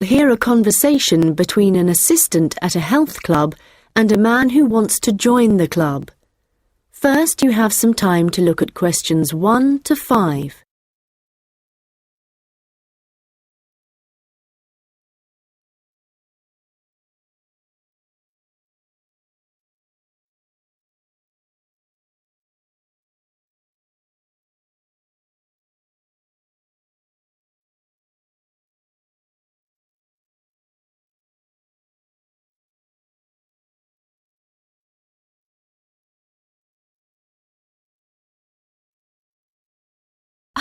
Hear a conversation between an assistant at a health club and a man who wants to join the club. First, you have some time to look at questions 1 to 5.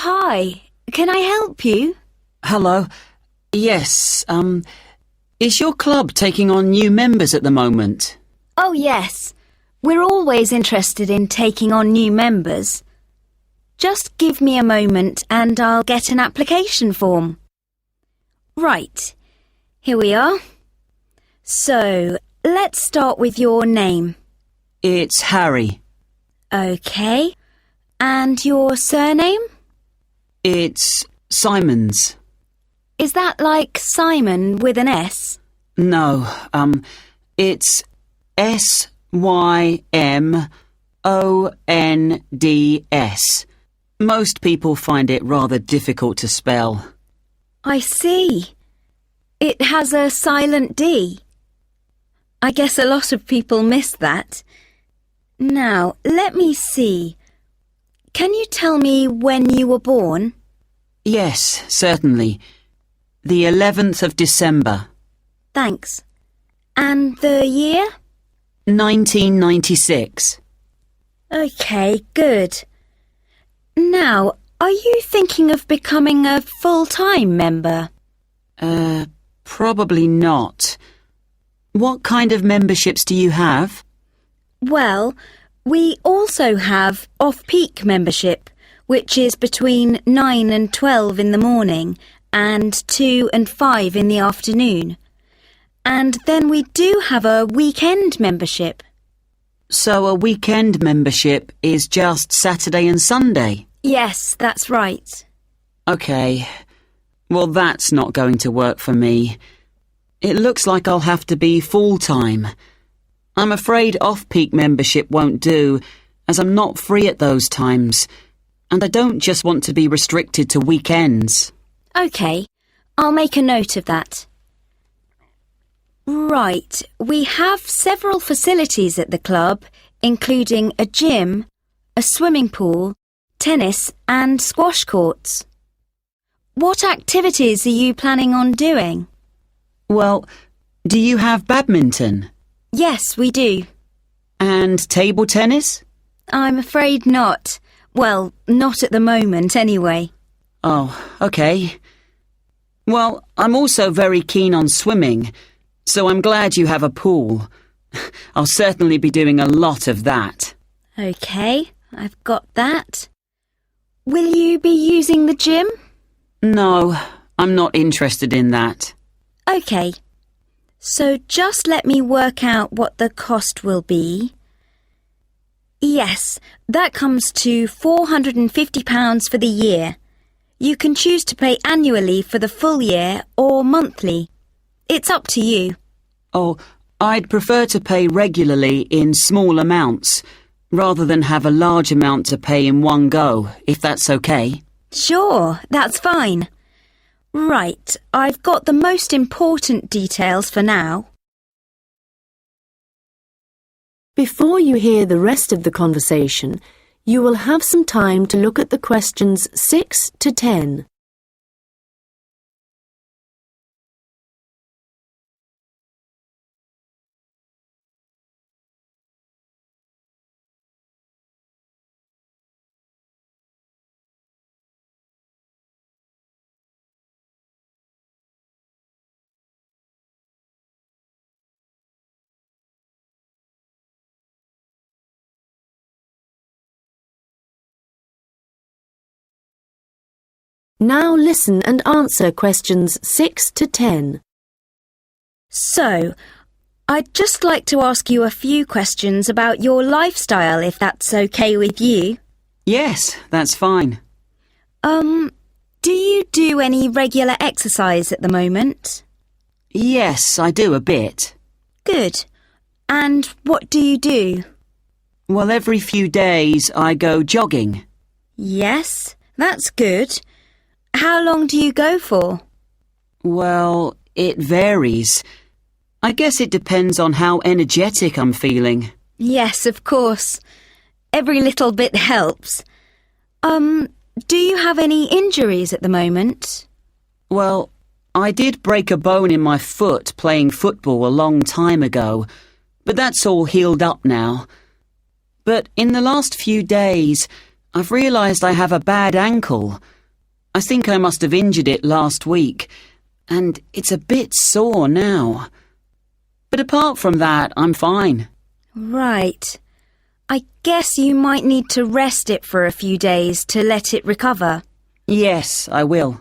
Hi, can I help you? Hello. Yes, is your club taking on new members at the moment? Oh yes, we're always interested in taking on new members. Just give me a moment and I'll get an application form. Right, here we are. So, let's start with your name. It's Harry. Okay, and your surname? It's Simons. Is that like Simon with an S? No, it's Symonds. Most people find it rather difficult to spell. I see. It has a silent D. I guess a lot of people miss that. Now, let me see. Can you tell me when you were born? Yes, certainly. The 11th of December. Thanks. And the year? 1996. Okay, good. Now, are you thinking of becoming a full-time member? Probably not. What kind of memberships do you have? Well, we also have off-peak membership, which is between 9 and 12 in the morning and 2 and 5 in the afternoon. And then we do have a weekend membership. So a weekend membership is just Saturday and Sunday? Yes, that's right. OK. Well, that's not going to work for me. It looks like I'll have to be full-time. I'm afraid off-peak membership won't do, as I'm not free at those times. And I don't just want to be restricted to weekends. OK, I'll make a note of that. Right, we have several facilities at the club, including a gym, a swimming pool, tennis and squash courts. What activities are you planning on doing? Well, do you have badminton? Yes, we do. And table tennis? I'm afraid not. Well, not at the moment anyway. Oh, OK. Well, I'm also very keen on swimming, so I'm glad you have a pool. I'll certainly be doing a lot of that. OK, I've got that. Will you be using the gym? No, I'm not interested in that. OK. So just let me work out what the cost will be. Yes, that comes to £450 for the year. You can choose to pay annually for the full year or monthly. It's up to you. Oh, I'd prefer to pay regularly in small amounts, rather than have a large amount to pay in one go, if that's OK. Sure, that's fine. Right, I've got the most important details for now. Before you hear the rest of the conversation, you will have some time to look at the questions 6 to 10. Now listen and answer questions 6 to 10. So, I'd just like to ask you a few questions about your lifestyle, if that's okay with you. Yes, that's fine. Do you do any regular exercise at the moment? Yes, I do a bit. Good. And what do you do? Well, every few days I go jogging. Yes, that's good. How long do you go for? Well, it varies. I guess it depends on how energetic I'm feeling. Yes, of course. Every little bit helps. Do you have any injuries at the moment? Well, I did break a bone in my foot playing football a long time ago, but that's all healed up now. But in the last few days, I've realised I have a bad ankle. I think I must have injured it last week, and it's a bit sore now. But apart from that, I'm fine. Right. I guess you might need to rest it for a few days to let it recover. Yes, I will.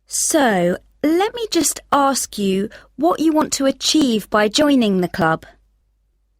So, let me just ask you what you want to achieve by joining the club.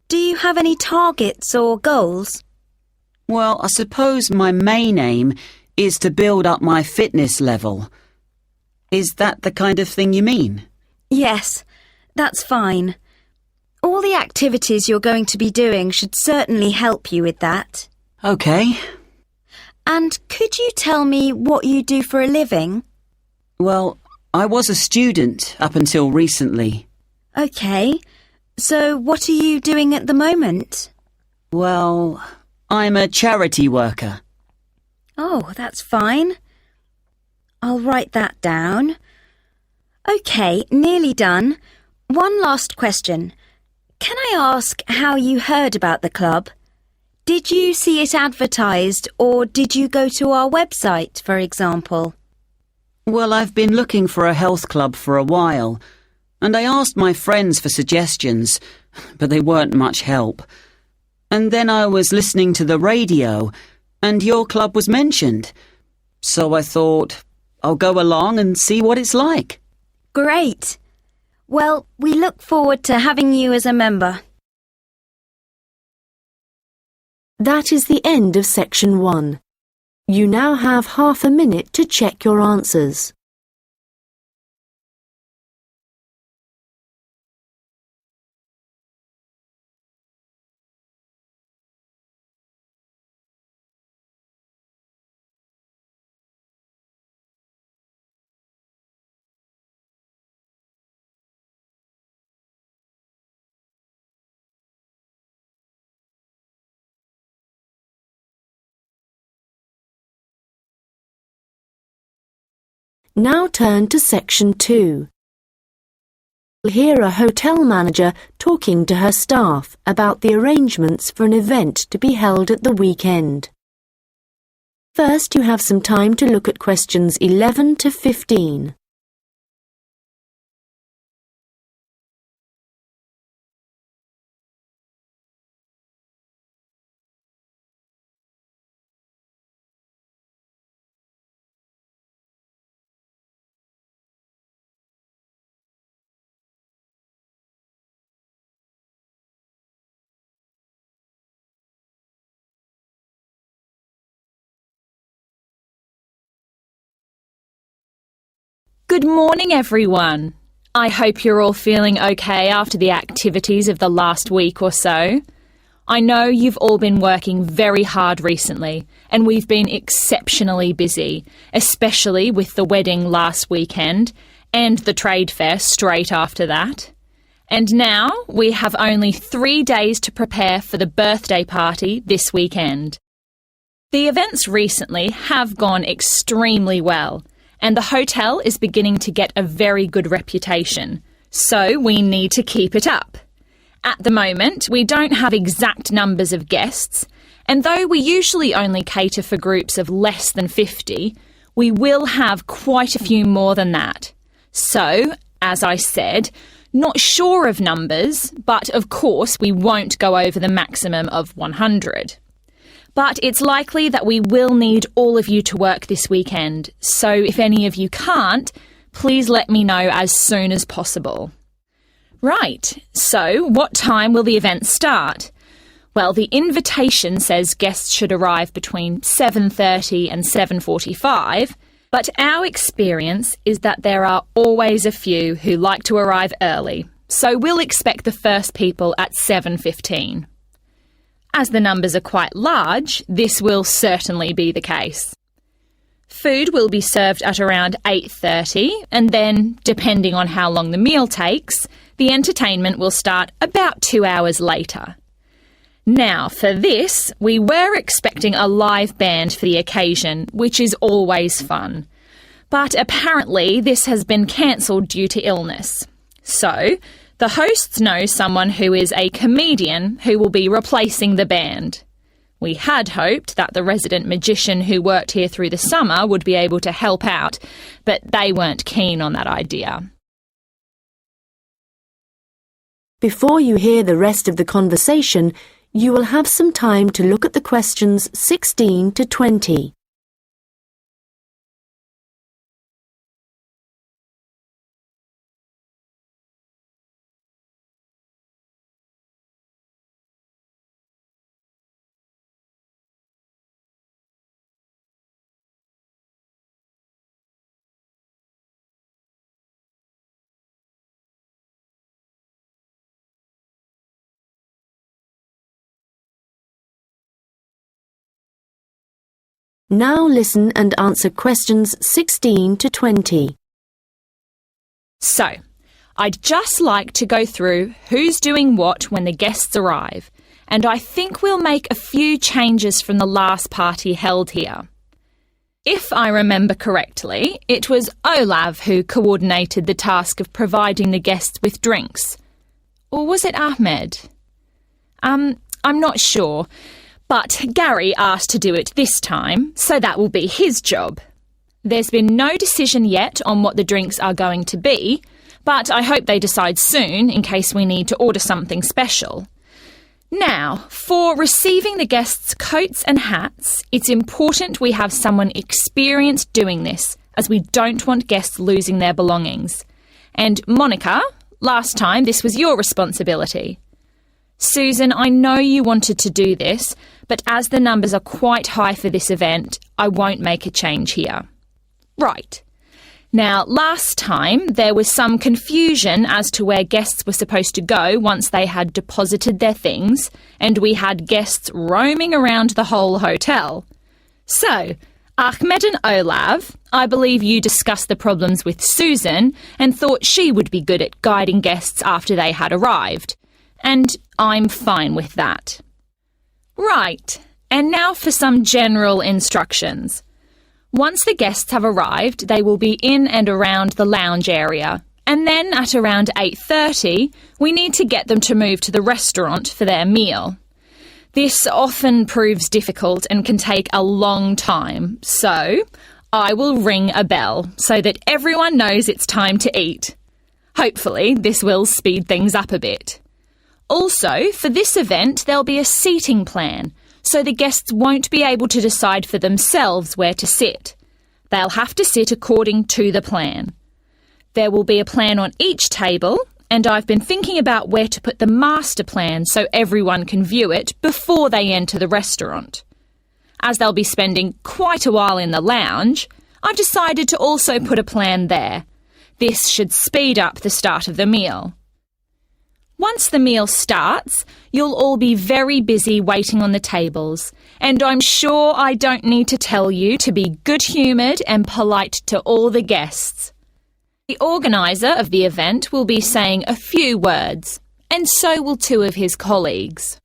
Do you have any targets or goals? Well, I suppose my main aim is to build up my fitness level. Is that the kind of thing you mean? Yes, that's fine. All the activities you're going to be doing should certainly help you with that. OK. And could you tell me what you do for a living? Well, I was a student up until recently. OK. So what are you doing at the moment? Well, I'm a charity worker. Oh, that's fine. I'll write that down. OK, nearly done. One last question. Can I ask how you heard about the club? Did you see it advertised or did you go to our website, for example? Well, I've been looking for a health club for a while, and I asked my friends for suggestions, but they weren't much help. And then I was listening to the radio, and your club was mentioned. So I thought, I'll go along and see what it's like. Great! Well, we look forward to having you as a member. That is the end of section 1. You now have half a minute to check your answers. Now turn to section 2. You'll hear a hotel manager talking to her staff about the arrangements for an event to be held at the weekend. First, you have some time to look at questions 11 to 15. Good morning, everyone. I hope you're all feeling okay after the activities of the last week or so. I know you've all been working very hard recently, and we've been exceptionally busy, especially with the wedding last weekend and the trade fair straight after that. And now we have only 3 days to prepare for the birthday party this weekend. The events recently have gone extremely well, and the hotel is beginning to get a very good reputation, so we need to keep it up. At the moment, we don't have exact numbers of guests, and though we usually only cater for groups of less than 50, we will have quite a few more than that. So, as I said, not sure of numbers, but of course we won't go over the maximum of 100. But it's likely that we will need all of you to work this weekend, so if any of you can't, please let me know as soon as possible. Right, so what time will the event start? Well, the invitation says guests should arrive between 7:30 and 7:45, But our experience is that there are always a few who like to arrive early, so we'll expect the first people at 7:15. As the numbers are quite large, this will certainly be the case. Food will be served at around 8:30, and then, depending on how long the meal takes, the entertainment will start about 2 hours later. Now, for this, we were expecting a live band for the occasion, which is always fun. But apparently this has been cancelled due to illness. So, the hosts know someone who is a comedian who will be replacing the band. We had hoped that the resident magician who worked here through the summer would be able to help out, but they weren't keen on that idea. Before you hear the rest of the conversation, you will have some time to look at the questions 16 to 20. Now listen and answer questions 16 to 20. So, I'd just like to go through who's doing what when the guests arrive, and I think we'll make a few changes from the last party held here. If I remember correctly, it was Olav who coordinated the task of providing the guests with drinks. Or was it Ahmed? I'm not sure. But Gary asked to do it this time, so that will be his job. There's been no decision yet on what the drinks are going to be, but I hope they decide soon in case we need to order something special. Now, for receiving the guests' coats and hats, it's important we have someone experienced doing this, as we don't want guests losing their belongings. And Monica, last time this was your responsibility. Susan, I know you wanted to do this, but as the numbers are quite high for this event, I won't make a change here. Right. Now, last time there was some confusion as to where guests were supposed to go once they had deposited their things, and we had guests roaming around the whole hotel. So, Ahmed and Olav, I believe you discussed the problems with Susan and thought she would be good at guiding guests after they had arrived. And I'm fine with that. Right, and now for some general instructions. Once the guests have arrived, they will be in and around the lounge area, and then at around 8:30, we need to get them to move to the restaurant for their meal. This often proves difficult and can take a long time, so I will ring a bell so that everyone knows it's time to eat. Hopefully, this will speed things up a bit. Also, for this event, there'll be a seating plan, so the guests won't be able to decide for themselves where to sit. They'll have to sit according to the plan. There will be a plan on each table, and I've been thinking about where to put the master plan so everyone can view it before they enter the restaurant. As they'll be spending quite a while in the lounge, I've decided to also put a plan there. This should speed up the start of the meal. Once the meal starts, you'll all be very busy waiting on the tables, and I'm sure I don't need to tell you to be good-humoured and polite to all the guests. The organiser of the event will be saying a few words, and so will two of his colleagues.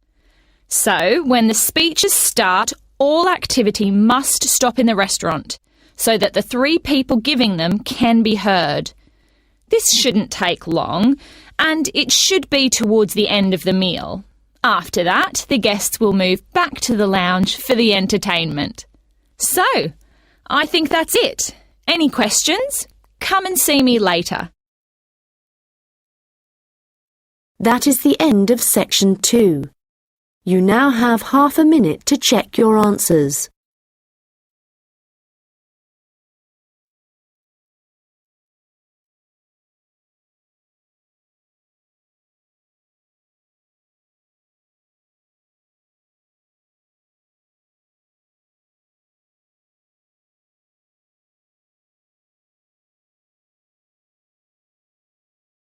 So, when the speeches start, all activity must stop in the restaurant, so that the three people giving them can be heard. This shouldn't take long, and it should be towards the end of the meal. After that, the guests will move back to the lounge for the entertainment. So, I think that's it. Any questions? Come and see me later. That is the end of section 2. You now have half a minute to check your answers.